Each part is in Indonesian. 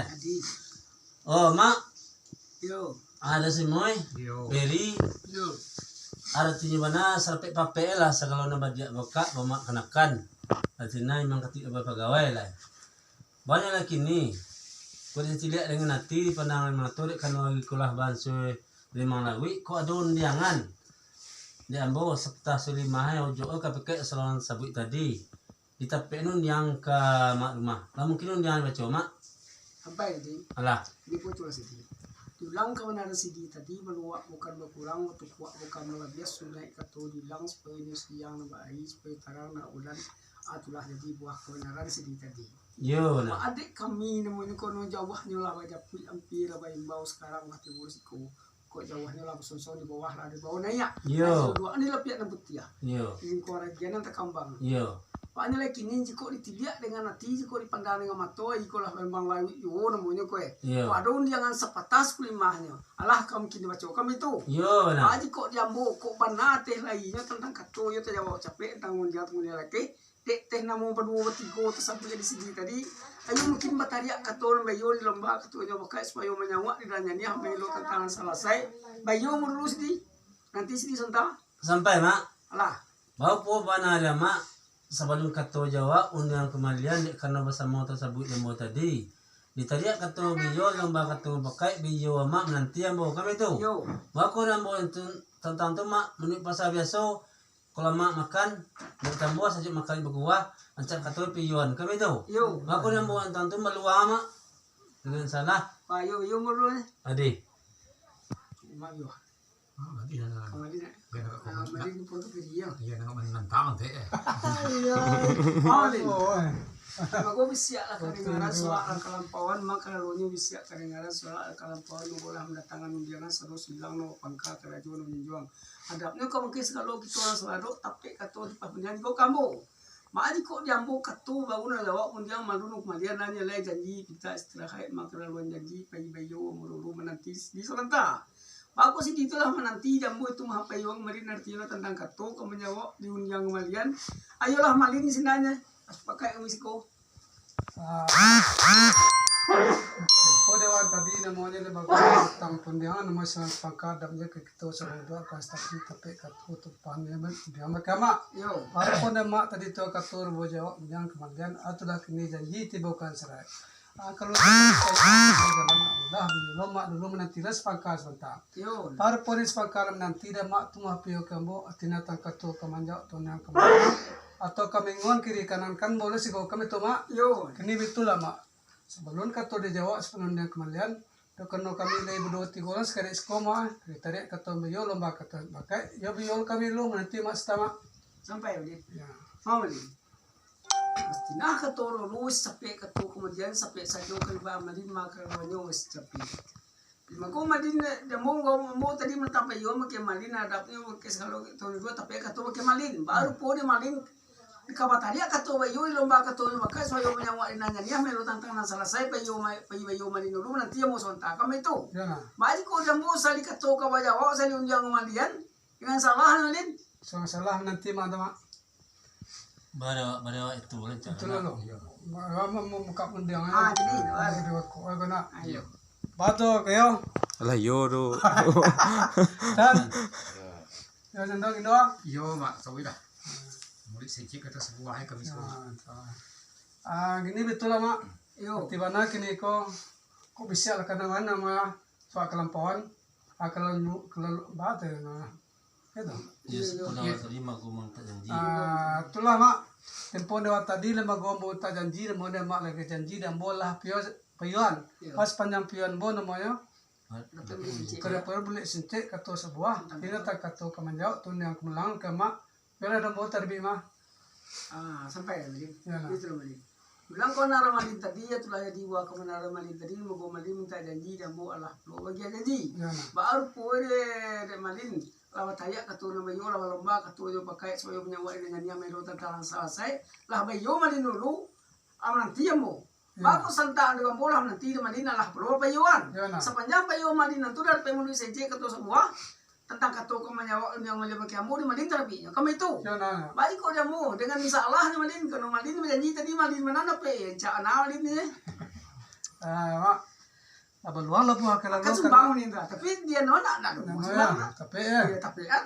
Adi. Oh, mak. Yo. Ada si Moy. Yo. Beri. Yo. Artinya mana sampai papel lah segala nama dia buka bamak kenakan. Artinya memang ketika berpegawai lah. Banyak lagi ni. Kau dilihat dengan hati di pandangan matur kan lagi kulah bansu limang lawi. Kau ada undiangan. Di ambo serta sulimah yang ojo kapek salon sabut tadi. Kita penun yang ke mak rumah. Lah mungkin undiangan baca mak. Sampai di. Alah. Di putus sidi. Tulang kebenaran sidi tadi meluak bukan berkurang, tukuak bukan melebias sunai katu dilang supaya news yang nabai supaya tarang na ulan atulah jadi buah kebenaran sidi tadi. Yo nah. Adik kami nemuin kono jawahnya lah baca pui ampir bau sekarang mati bursiku. Kok jawahnya lah sonson di bawah lah di bawah naya. Yo. Dua ini lepiat dan putih ya. Yo. Ini koragian yang terkambang. Yo. Pak ini lagi ni jika ditiliak dengan hati, jika dipandang dengan mata, jika lah memang layu yo namanya kowe. Yo. Kau ada undiangan sepatas kulimahnya. Alah kamu kini baca kami itu. Yo nah. Pak jika diambo kok benar teh lainnya tentang kato yo terjawab capek tentang undiangan lagi. Teh namu berdua bertiga tersampai di sini tadi. Ayo mungkin batariak kato bayo di lomba kato nya pakai supaya menyawa di dalamnya ni ambil lo tentang selesai. Bayo mulu sini. Nanti sini sontak. Sampai mak. Alah. Bau po bana ada mak. Sebelum kato Jawa undian kemalian karena bersama tersebut yang mau tadi. Ditariak kato biyo lomba kato pakai biyo mak nanti yang bawa kami tu. Yo. Baku yang bawa tentang tu mak menurut pasal biasa. Kalau mak makan bertambah saja makan berkuah ancak kato piyuan kami tu. Yo. Baku yang bawa tentang tu meluah mak dengan salah. Bayo yo mulu ni. Adi. Mak yo. Mati na. Kamalin. Kaya na Kamalin po to kiriya. Iya na menantang te. Kamalin. Mago bisya lah karingaran soal kalampauan maka lalunya bisya karingaran soal kalampauan boleh mendatangkan undiangan terus bilang no pangka kerajuan menjuang. Adapnya kau mungkin sekali kita orang selado tapi kata di pabunyan kau kamu. Mak kok diambo katu bangun lawak undiang malu nuk malian nanya leh janji kita istirahat maka laluan janji bayi-bayo mulu menanti di serentak. Aku sih itulah menanti jambu itu maha payung marin artinya tentang kato kemenyawa di undiang malian. Ayolah malin sinanya. Pakai umisiko. Oh dewan tadi namanya le bagus tentang pendiangan nama sangat pangkat damnya ke kita sebelum pasti tapi katu tu panjang dia makama. Yo. Walaupun nama tadi tu katu rubo jawab yang kemudian atulah kini janji tiba bukan serai. Kalau jalan Allah belum mak dulu menanti ras pangkat sebentar. Yo. Para polis pangkat menanti dah mak tu mah pio kamu atina tangkatu kemanjak tu yang kemudian atau kami ngon kiri kanan kan boleh sih kau kami tu mak. Yo. Kini betul lah mak. Sebelum kata dia jawab sebelum dia kembalian, dia kena kami lagi berdua tiga orang sekarang sekolah. Kita tarik kata beliau lomba kata pakai. Ya beliau kami lu nanti mak setama. Sampai ni. Ya. Mau ni. Mesti nak kata orang luas sampai kata kemudian sampai saja kalau malin maka banyak wes sampai. Maka malin dia mau tadi mentampai yo makin malin adapnya makin kalau tahun dua tapi kata makin malin baru pun dia malin. Kabataria kato bayo lomba kato maka soyo menyawa inanya niya melo tantang na selesai bayo malinulu nanti mo sonta kami itu. Ya. Baik ko damo sali kato kabayawa sali unjang malian dengan salah nalin. Salah nanti mak mak. Bada itu boleh Itu lalu. Mau muka pendiangan. Jadi. Dua kau kena. Ayo. Batu kayo. Alah yo do. Dan. Ya sendok doang. Yo mak tahu dah. Murid secik kata sebuah kami semua. Gini betul lah mak. Yo. Tiba nak kini kau bisa lah kadang-kadang nama soal kelampauan. Kalau batu na. Itu. Yes, pernah terima aku mang tak janji. Itulah mak. Tempo dewa tadi lemah gombo tak janji, lemah dia mak lagi janji dan bolah piyuan. Pas panjang piyuan bo namanya. Kalau perlu boleh sincik kata sebuah. Tidak tak kata kemanjau tu yang kemelang ke mak. Bila ada bo terbi mak. Sampai malin. Ya. Itu malin. Bilang kau nara malin tadi ya tulah jadi wa kau nara malin tadi mau malin minta janji dan bo Allah lo bagi janji. Ya. Baru pun malin. Lawat ayak katu na bayo lawa lomba katu yo pakai soyo punya wa dengan niya melo tentang selesai lah bayo malin dulu nanti mo bago santa dengan bola nanti malin lah perlu bayuan sepanjang bayo malin nanti dari pemulu seje katu semua tentang katu kemanyawa yang malin pakai amu di malin terapi kami itu baik kau jamu dengan salah malin kalau malin berjanji tadi malin mana pe cak malin ni mak abaluang lah buah kalau Kan lo sumbangun ini tapi dia nona nak dong. tapi ya Tapi kan.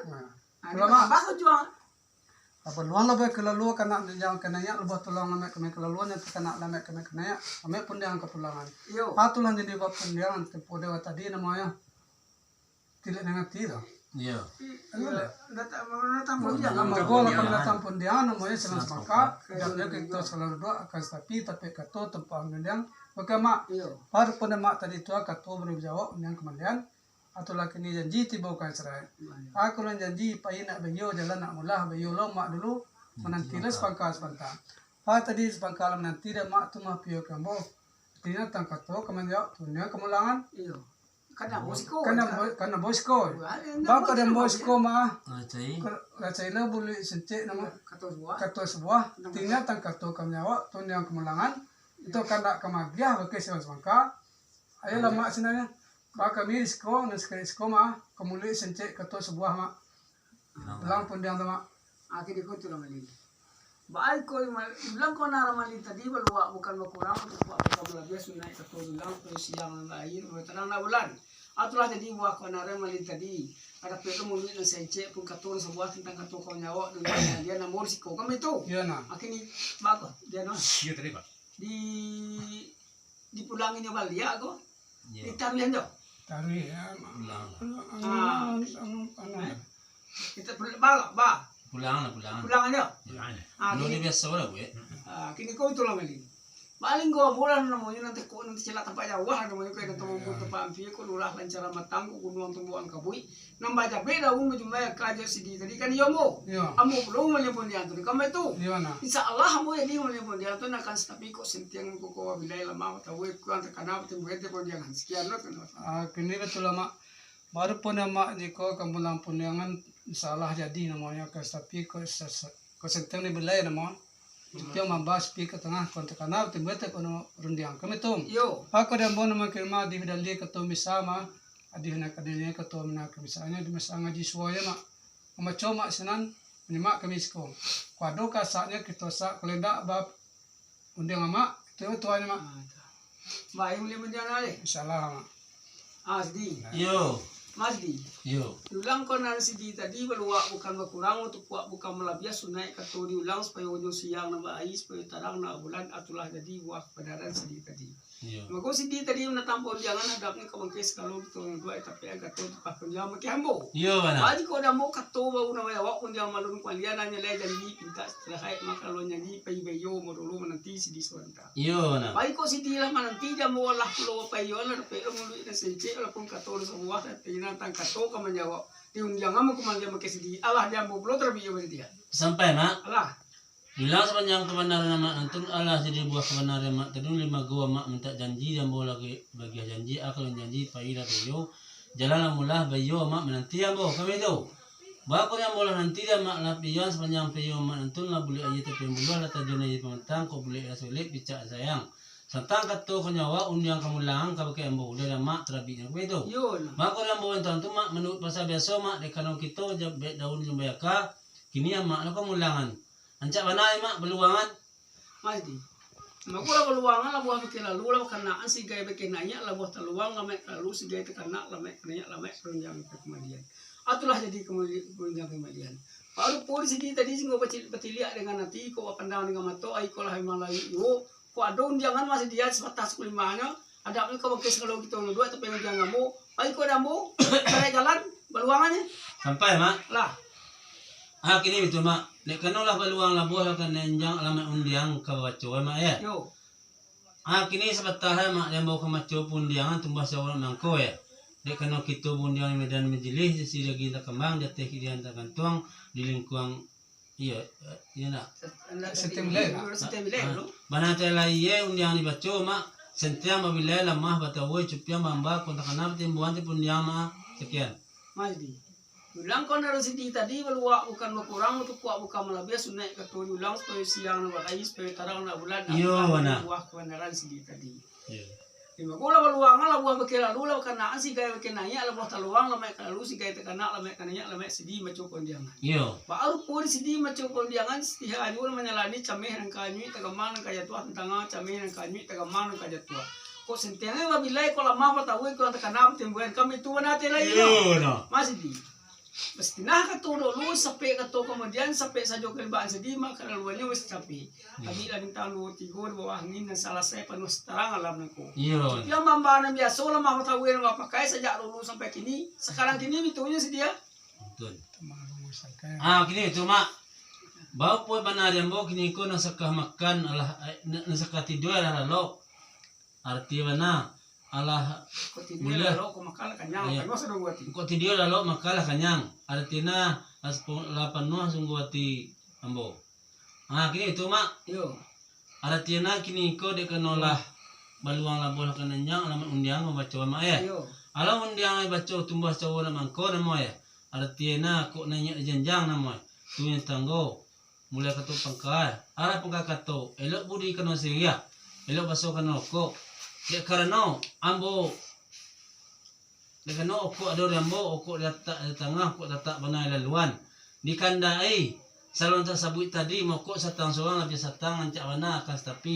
Kalau Kalau mak jual. abaluang lah buah kalau lo kena jangan kena ya lo buat tulang lama kena kalau lo nanti kena lama kena ya kami pun dia angkat tulangan Yo. patulan jadi buat pendiangan tempo dewa tadi namanya tidak dengan tidak Iya. Datang mau dia Nama gol akan datang pundian namanya senang semangka dan dia kita selalu doa akan tapi kato tempang mendiang bagaimana Yo. baru pada mak tadi tua kato beri jawab yang kemudian atau laki ni janji tiba bukan serai aku lan janji payi nak bayo jalan nak mulah bayo lo mak dulu menantilah sepangka sepantang tadi sepangka menanti dan mak tu mah pio kambo tina tang kato kemudian tunya kemulangan Yo. Karena bosku. karena bosko bapa dan bosko mah Ngacai. Racai lo boleh sencik nama Kata semua. kato sebuah tinggal tang kato kamnyawa tun yang kemulangan itu kanda kamagiah bagi semangka ayo lah mak sinanya baka mirisko naskrisko mah kemuli sencik kato sebuah mak belang pun dia mak Akhirnya kau tu ramalin. Baik kau bilang kau nak ramalin tadi baluak bukan berkurang untuk buat belah biasa naik kata bilang siang air terang nak bulan. Atulah jadi buat kau nak ramalin tadi. Ada perlu mulut dan sencik pun kata sebuah tentang kata kau nyawa dengan dia nak morsiko kami tu. iya nah Akhirnya bagus dia no Iya tadi Pak. di pulangin dia balik aku. Iya. Ditamian tu. tari ya Kita ba Pulang. pulangan dia. Iya. Lu ni biasa wala gue. Kini kau tu lah melin. Baling gua bulan namanya nanti kau nanti celat tempat jauh namanya kau nanti mau tempat amfi kau lurah lancar matang kau gunung tumbuhan kabui. Nambah jabe dah umur jumlah kerja sidi tadi kan yomo. iya Amu belum melipun dia tu kamu itu. iya nah Insya Allah amu jadi melipun dia tu nak kan tapi kau sentiang kau bilai lama tahu kau antar kanal timbul itu pun dia kan sekian lah kan. kini betul mak baru pun mak jiko kemulang punyangan salah jadi namanya tapi kau senteng ni belai nama itu membahas pi ke tengah kontak kanal timbul itu kono rundiang kami tu Yo. aku dan bon nama kirma di bidali ketua misama adi nak adanya ketua nak misalnya di masa ngaji suaya mak macam mak senan menyemak kami sekolah kuado kasaknya kita sak kelendak bab undiang mak itu tuanya mak Baik melipun dia nale. insyaallah mak Asdi. Yo. Masdi. Yo. Diulang kau nari sidi tadi baluak bukan berkurang untuk kuat bukan melabias sunai kata diulang supaya ujung siang nama air supaya tarang nak bulan atulah jadi buah pedaran sidi tadi. Yo. Maka sidi tadi menatang pun jangan hadapnya kau mengkes kalau kita dua tapi agak tu tempat pun jangan makin hambo. Yo mana? Aji kau dah mau kata bau nama awak pun jangan malu kalian hanya leh jadi pinta setelah hai maka lo nyanyi pay bayo morulu menanti sidi suanta. Yo mana? Baik kau sidi lah menanti dia mau lah pulau payo lah pero mulu ina sence lah pun kata semua tina tang kata kau menjawab tiung jangan mau kemandian makin sidi Allah dia mau pulau terbiyo dia. Sampai mak. Allah. Bilang sepanjang kebenaran mak antun Allah jadi buah kebenaran mak tadu 5 gua mak minta janji dan bawa lagi bagi janji akal janji paira bayo jalan mulah bayo mak menanti ambo kami tu. Baku yang bola nanti dia mak lah pion sepanjang pion mak antun lah boleh aja tapi mulah lah tajun aja pementang kau boleh asulik bicara sayang. Santang katu kenyawa undiang kamu lang kau pakai ambo udah mak terabinya kami tu. Yun. Baku yang bawa tu mak menurut pasal biasa mak dekanau kita jab daun lumbayaka kini mak lah kamulangan. Ancak banai mak beluangan. Masdi. Makula beluangan lah buah bikin lalu lah kenaan si gaya bikin nanya lah buah teluang lah mek lalu si gaya terkena lah mek nanya lah mek penjang kemudian. Atulah jadi kemudian penjang kemudian. Baru polisi tadi sih ngau petiliak dengan nanti kau pandang dengan mata ai kau lah malai yo kau adon jangan masih dia sebatas kulimanya ada apa kau pakai kalau kita dua tapi jangan mau ai kau dah mau cari jalan beluangannya Sampai mak. lah. Kini betul mak. Lek kena lah beluang lah buah lah kan nenjang alamat undiang kawacu mak ya. Yo. Kini sebentar mak yang bawa kemacu pundiangan tumbah sawal mangko ya. Dek kena kita pundiang medan majlis si lagi tak kembang jatuh kidian tak gantung di lingkuang iya nak. Sistem lain. Sistem lain lo. Bana tela ye undiang ni bacu mak sentiang babila lamah batawoi cupiang bamba kontak kanap timbuan ti pundiang mak sekian. Masdi. Ulang kau naruh sidi tadi baluak bukan berkurang untuk kuat bukan melabias sunai kata ulang supaya siang nak berai supaya tarang nak bulan. Yo mana. Buah kebenaran sidi tadi. Iya. Lima gula baluang lah buah bekil lalu lah kena si gaya bekil nanya lah buah taluang lah mek lalu si gaya terkena lah mek nanya lah mek sidi macam kondiangan. Yo. Baru pun sidi macam kondiangan setiap hari orang menyalani cameh dan kanyui tegaman dan kaya tua tentang cameh dan kanyui tegaman dan kaya tua. Kok sentengnya wabilai ko lamang patawi ko ang takanam timbuhan kami tuwa natin lagi no. masih di. Mesti nah katulo lu sampai kato kemudian sampai sajo kelibaan sedih maka laluannya wis sampai. Abi lang talu tigor bawa angin dan salah saya penuh terang alam nako. Yun. Yang mambanan biasa lamang patawi yang pakai sejak dulu sampai kini. Sekarang kini bitunya sedia. Betul. Kini cuma bau po banarian bo kini ko nasa kahamakan alah nasa katidoy alah lalo. Arti mana alah Kok tidak lalu ko makala kanyang Iya. kan wasa dong buati. ko tidio lalo makalah kanyang. Artina as lapan no sungguati ambo. Kini cuma Yo. artinya kini ko de kanolah baluang labol kananyang alaman undiang membaca ma ya. Yo. Alam undiang ay baca tumbas cawo na mangko na mo ya. Artinya ko nanya janjang na mo. Tunya tanggo mulai kato pangkal. Ara pagkakato elok budi kano siya. Elok baso kano ko. De karano ambo de kano ko ador ambo ko data tengah ko data banay laluan. Di kanda ay salon ta sabui tadi mo ko sa tang soang abi sa tang ancak wana kas tapi